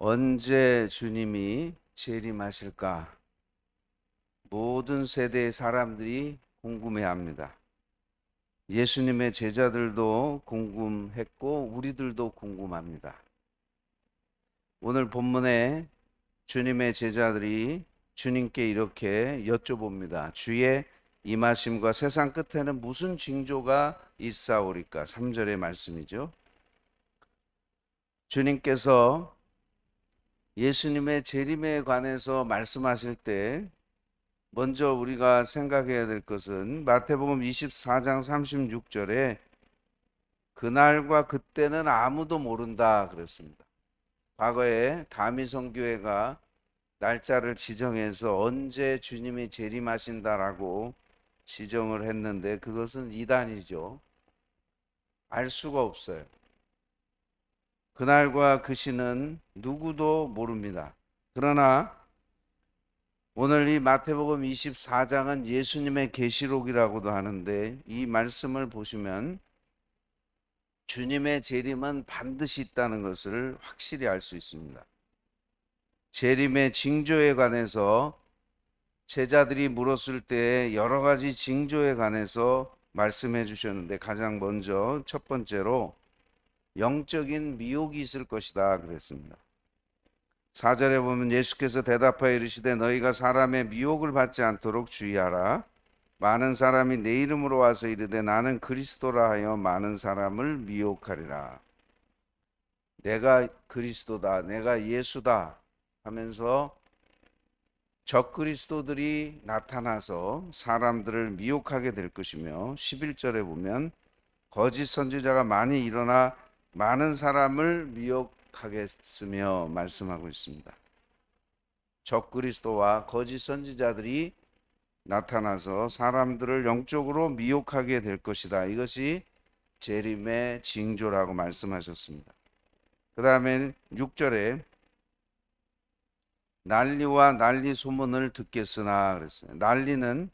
언제 주님이 재림하실까? 모든 세대의 사람들이 궁금해합니다. 예수님의 제자들도 궁금했고 우리들도 궁금합니다. 오늘 본문에 주님의 제자들이 주님께 이렇게 여쭤봅니다. 주의 임하심과 세상 끝에는 무슨 징조가 있사오리까? 3절의 말씀이죠. 주님께서 예수님의 재림에 관해서 말씀하실 때 먼저 우리가 생각해야 될 것은 마태복음 24장 36절에 그날과 그때는 아무도 모른다 그랬습니다. 과거에 다미성교회가 날짜를 지정해서 언제 주님이 재림하신다라고 지정을 했는데 그것은 이단이죠. 알 수가 없어요. 그날과 그 시는 누구도 모릅니다. 그러나 오늘 이 마태복음 24장은 예수님의 계시록이라고도 하는데 이 말씀을 보시면 주님의 재림은 반드시 있다는 것을 확실히 알 수 있습니다. 재림의 징조에 관해서 제자들이 물었을 때 여러 가지 징조에 관해서 말씀해 주셨는데 가장 먼저 첫 번째로 영적인 미혹이 있을 것이다 그랬습니다. 4절에 보면 예수께서 대답하여 이르시되 너희가 사람의 미혹을 받지 않도록 주의하라. 많은 사람이 내 이름으로 와서 이르되 나는 그리스도라 하여 많은 사람을 미혹하리라. 내가 그리스도다, 내가 예수다 하면서 적그리스도들이 나타나서 사람들을 미혹하게 될 것이며 11절에 보면 거짓 선지자가 많이 일어나 많은 사람을 미혹하겠으며 말씀하고 있습니다. 적그리스도와 거짓 선지자들이 나타나서 사람들을 영적으로 미혹하게 될 것이다. 이것이 재림의 징조라고 말씀하셨습니다. 그 다음에 6절에 난리와 난리 소문을 듣겠으나 그랬어요. 난리는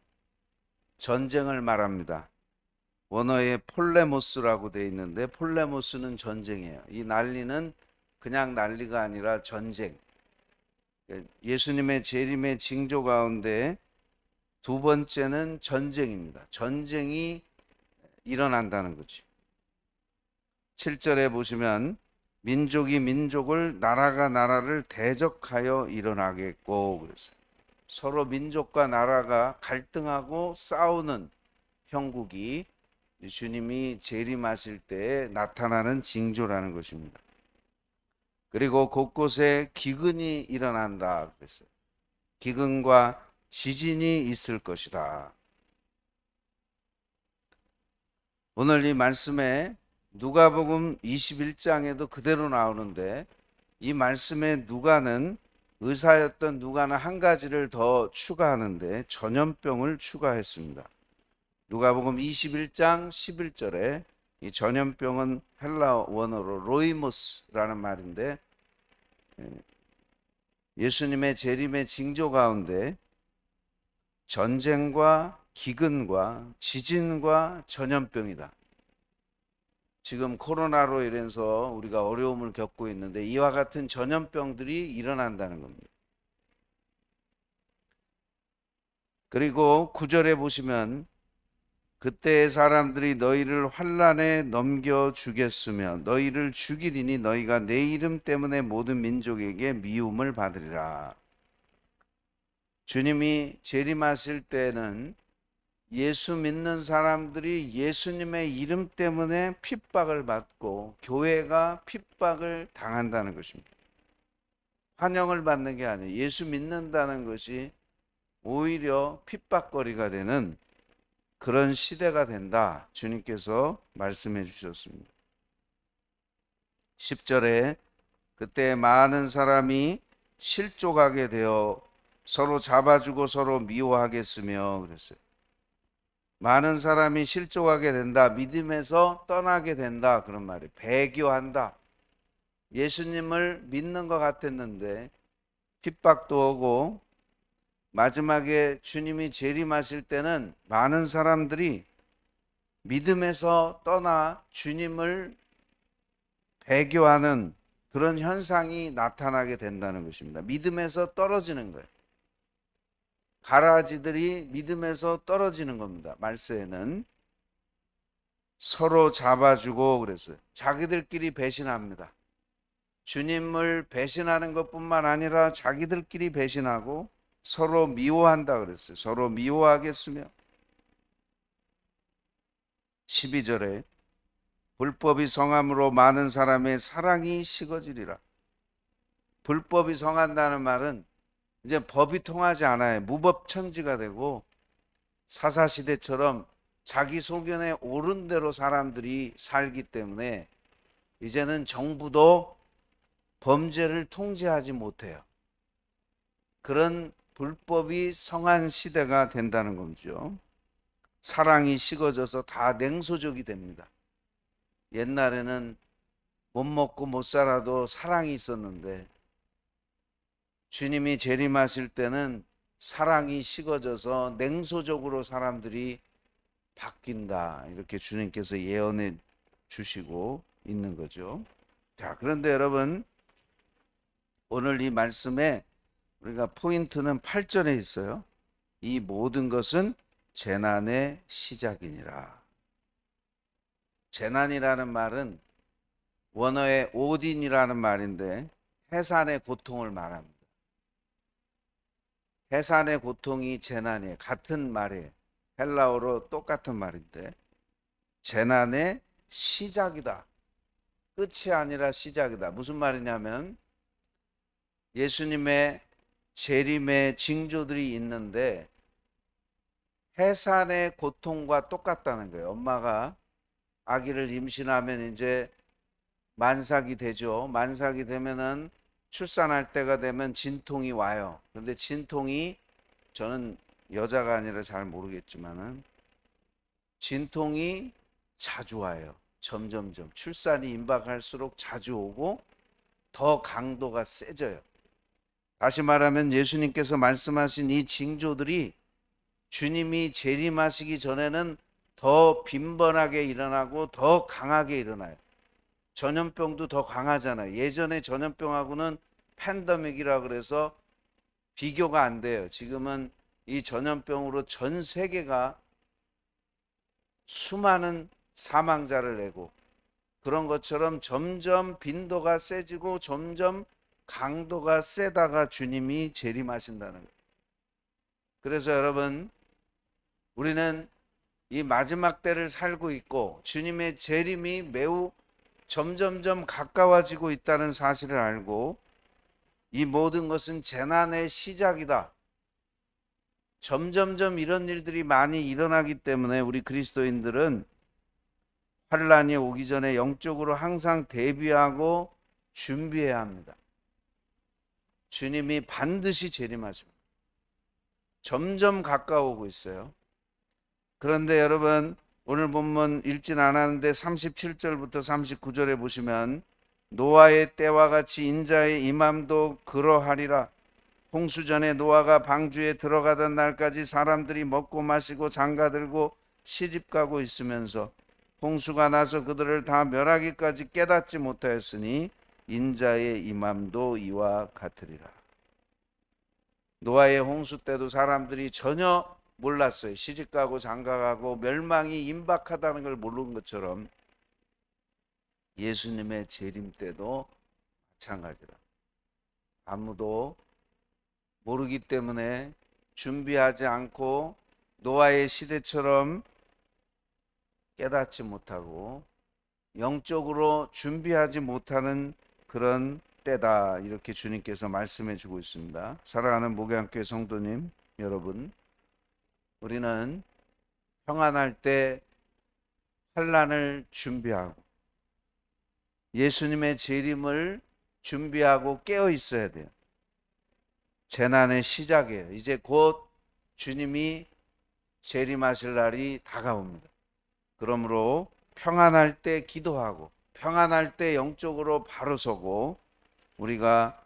전쟁을 말합니다. 원어에 폴레모스라고 되어 있는데 폴레모스는 전쟁이에요. 이 난리는 그냥 난리가 아니라 전쟁. 예수님의 재림의 징조 가운데 두 번째는 전쟁입니다. 전쟁이 일어난다는 거죠. 7절에 보시면 민족이 민족을 나라가 나라를 대적하여 일어나겠고 그랬어요. 서로 민족과 나라가 갈등하고 싸우는 형국이 주님이 재림하실 때 나타나는 징조라는 것입니다. 그리고 곳곳에 기근이 일어난다 그랬어요. 기근과 지진이 있을 것이다. 오늘 이 말씀에 누가복음 21장에도 그대로 나오는데 이 말씀에 누가는 의사였던 누가는 한 가지를 더 추가하는데 전염병을 추가했습니다. 누가복음 21장 11절에 이 전염병은 헬라 원어로 로이무스라는 말인데 예수님의 재림의 징조 가운데 전쟁과 기근과 지진과 전염병이다. 지금 코로나로 인해서 우리가 어려움을 겪고 있는데 이와 같은 전염병들이 일어난다는 겁니다. 그리고 9절에 보시면 그때의 사람들이 너희를 환난에 넘겨 주겠으며 너희를 죽이리니 너희가 내 이름 때문에 모든 민족에게 미움을 받으리라. 주님이 재림하실 때는 예수 믿는 사람들이 예수님의 이름 때문에 핍박을 받고 교회가 핍박을 당한다는 것입니다. 환영을 받는 게 아니에요. 예수 믿는다는 것이 오히려 핍박거리가 되는 그런 시대가 된다. 주님께서 말씀해 주셨습니다. 10절에 그때 많은 사람이 실족하게 되어 서로 잡아주고 서로 미워하겠으며 그랬어요. 많은 사람이 실족하게 된다. 믿음에서 떠나게 된다. 그런 말이에요. 배교한다. 예수님을 믿는 것 같았는데 핍박도 오고 마지막에 주님이 재림하실 때는 많은 사람들이 믿음에서 떠나 주님을 배교하는 그런 현상이 나타나게 된다는 것입니다. 믿음에서 떨어지는 거예요. 가라지들이 믿음에서 떨어지는 겁니다. 말세에는 서로 잡아주고 그랬어요. 자기들끼리 배신합니다. 주님을 배신하는 것뿐만 아니라 자기들끼리 배신하고 서로 미워한다 그랬어요. 서로 미워하겠으며 12절에 불법이 성함으로 많은 사람의 사랑이 식어지리라. 불법이 성한다는 말은 이제 법이 통하지 않아요. 무법천지가 되고 사사시대처럼 자기 소견에 옳은 대로 사람들이 살기 때문에 이제는 정부도 범죄를 통제하지 못해요. 그런 불법이 성한 시대가 된다는 거죠. 사랑이 식어져서 다 냉소적이 됩니다. 옛날에는 못 먹고 못 살아도 사랑이 있었는데 주님이 재림하실 때는 사랑이 식어져서 냉소적으로 사람들이 바뀐다. 이렇게 주님께서 예언해 주시고 있는 거죠. 자, 그런데 여러분, 오늘 이 말씀에 우리가 포인트는 8절에 있어요. 이 모든 것은 재난의 시작이니라. 재난이라는 말은 원어의 오딘이라는 말인데 해산의 고통을 말합니다. 해산의 고통이 재난이에요. 같은 말이에요. 헬라어로 똑같은 말인데 재난의 시작이다. 끝이 아니라 시작이다. 무슨 말이냐면 예수님의 재림의 징조들이 있는데 해산의 고통과 똑같다는 거예요. 엄마가 아기를 임신하면 이제 만삭이 되죠. 만삭이 되면은 출산할 때가 되면 진통이 와요. 그런데 진통이 저는 여자가 아니라 잘 모르겠지만은 진통이 자주 와요. 점점점 출산이 임박할수록 자주 오고 더 강도가 세져요. 다시 말하면 예수님께서 말씀하신 이 징조들이 주님이 재림하시기 전에는 더 빈번하게 일어나고 더 강하게 일어나요. 전염병도 더 강하잖아요. 예전에 전염병하고는 팬데믹이라 그래서 비교가 안 돼요. 지금은 이 전염병으로 전 세계가 수많은 사망자를 내고 그런 것처럼 점점 빈도가 세지고 점점 강도가 세다가 주님이 재림하신다는 거예요. 그래서 여러분, 우리는 이 마지막 때를 살고 있고 주님의 재림이 매우 점점점 가까워지고 있다는 사실을 알고 이 모든 것은 재난의 시작이다. 점점점 이런 일들이 많이 일어나기 때문에 우리 그리스도인들은 환란이 오기 전에 영적으로 항상 대비하고 준비해야 합니다. 주님이 반드시 재림하십니다. 점점 가까워오고 있어요. 그런데 여러분, 오늘 본문 읽진 않았는데 37절부터 39절에 보시면 노아의 때와 같이 인자의 임함도 그러하리라. 홍수 전에 노아가 방주에 들어가던 날까지 사람들이 먹고 마시고 장가들고 시집가고 있으면서 홍수가 나서 그들을 다 멸하기까지 깨닫지 못하였으니 인자의 임함도 이와 같으리라. 노아의 홍수 때도 사람들이 전혀 몰랐어요. 시집가고 장가가고 멸망이 임박하다는 걸 모르는 것처럼 예수님의 재림 때도 마찬가지라. 아무도 모르기 때문에 준비하지 않고 노아의 시대처럼 깨닫지 못하고 영적으로 준비하지 못하는 그런 때다. 이렇게 주님께서 말씀해 주고 있습니다. 사랑하는 목양교회 성도님 여러분, 우리는 평안할 때 환난을 준비하고 예수님의 재림을 준비하고 깨어 있어야 돼요. 재난의 시작이에요. 이제 곧 주님이 재림하실 날이 다가옵니다. 그러므로 평안할 때 기도하고 평안할 때 영적으로 바로 서고 우리가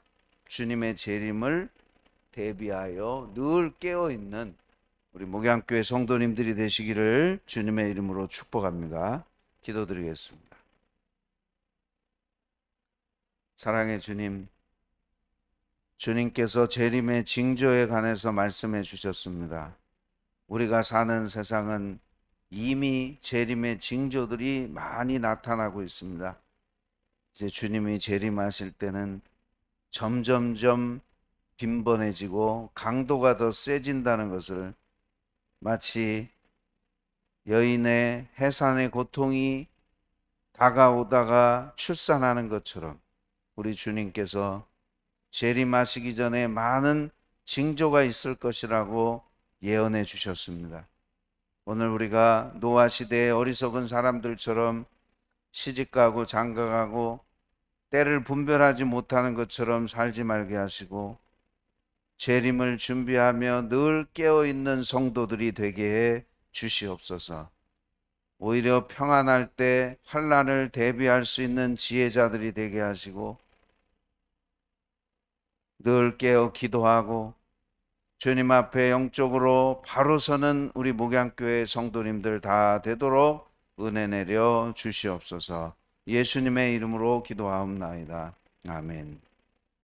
주님의 재림을 대비하여 늘 깨어 있는 우리 목양교회 성도님들이 되시기를 주님의 이름으로 축복합니다. 기도드리겠습니다. 사랑의 주님, 주님께서 재림의 징조에 관해서 말씀해 주셨습니다. 우리가 사는 세상은 이미 재림의 징조들이 많이 나타나고 있습니다. 이제 주님이 재림하실 때는 점점점 빈번해지고 강도가 더 세진다는 것을, 마치 여인의 해산의 고통이 다가오다가 출산하는 것처럼 우리 주님께서 재림하시기 전에 많은 징조가 있을 것이라고 예언해 주셨습니다. 오늘 우리가 노아 시대의 어리석은 사람들처럼 시집가고 장가가고 때를 분별하지 못하는 것처럼 살지 말게 하시고, 재림을 준비하며 늘 깨어있는 성도들이 되게 해 주시옵소서. 오히려 평안할 때 환난을 대비할 수 있는 지혜자들이 되게 하시고, 늘 깨어 기도하고 주님 앞에 영적으로 바로 서는 우리 목양교회 성도님들 다 되도록 은혜 내려 주시옵소서. 예수님의 이름으로 기도하옵나이다. 아멘.